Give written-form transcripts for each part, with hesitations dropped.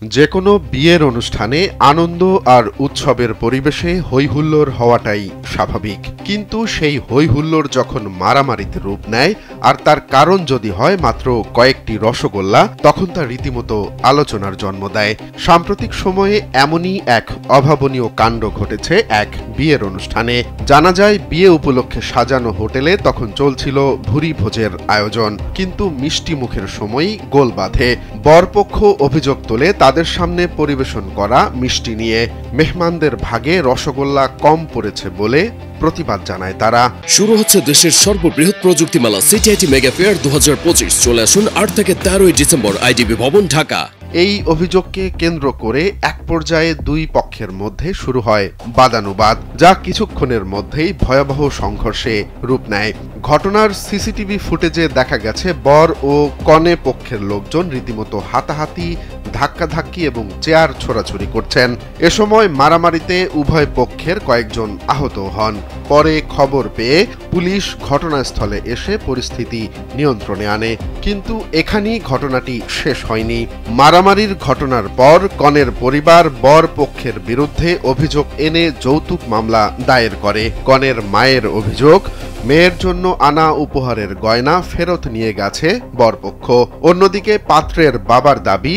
যেকোনো বিয়ের অনুষ্ঠানে আনন্দ আর উৎসবের পরিবেশে হইহুল্লোড় হওয়াটাই স্বাভাবিক, কিন্তু সেই হইহুল্লোড় যখন মারামারিতে রূপ নেয় আর তার কারণ যদি হয় মাত্র কয়েকটি রসগোল্লা, তখন তা রীতিমতো আলোচনার জন্ম দেয়। সাম্প্রতিক সময়ে এমনই এক অভাবনীয় কাণ্ড ঘটেছে এক বিয়ের অনুষ্ঠানে। জানা যায়, বিয়ে উপলক্ষে সাজানো হোটেলে তখন চলছিল ভুরি ভোজের আয়োজন, কিন্তু মিষ্টি মুখের সময়ই গোল বাঁধে। বরপক্ষ অভিযোগ তোলে তাদের সামনে পরিবেশন করা মিষ্টি নিয়ে মেহমানদের ভাগে রসগোল্লা কম পড়েছে বলে প্রতিবাদ জানায় তারা। শুরু হচ্ছে দেশের সর্ববৃহৎ প্রযুক্তি মেলা সিটিআইটি মেগা ফেয়ার 2025। চলে আসুন 8 থেকে 13 ডিসেম্বর আইডিবি ভবন, ঢাকা। এই অভিযোগকে কেন্দ্র করে এক পর্যায়ে দুই পক্ষের মধ্যে শুরু হয় বাদানুবাদ, যা কিছুক্ষণের মধ্যেই ভয়াবহ সংঘর্ষে রূপ নেয়। ঘটনার সিসিটিভি ফুটেজে দেখা গেছে বর ও কনে পক্ষের লোকজন রীতিমতো হাতাহাতি, ধাক্কাধাক্কি এবং চেয়ার ছোড়াছুড়ি করছেন। এ সময় মারামারিতে উভয় পক্ষের কয়েকজন আহত হন। পরে খবর পেয়ে পুলিশ ঘটনাস্থলে এসে পরিস্থিতি নিয়ন্ত্রণে আনে, কিন্তু এখানেই ঘটনাটি শেষ হয়নি। মারামারির ঘটনার পর কনের পরিবার বর পক্ষের বিরুদ্ধে অভিযোগ এনে যৌতুক মামলা দায়ের করে। কনের মায়ের অভিযোগ, মেয়ের জন্য আনা উপহারের গয়না ফেরত নিয়ে গেছে বরপক্ষ। অন্যদিকে পাত্রের বাবার দাবি,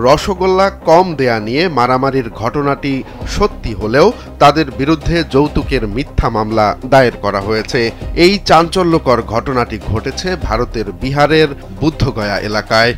রসগোল্লা কম দেয়া নিয়ে মারামারির ঘটনাটি সত্যি হলেও তাদের বিরুদ্ধে যৌতুকের মিথ্যা মামলা দায়ের করা হয়েছে। এই চাঞ্চল্যকর ঘটনাটি ঘটেছে ভারতের বিহারের বুদ্ধগয়া এলাকায়।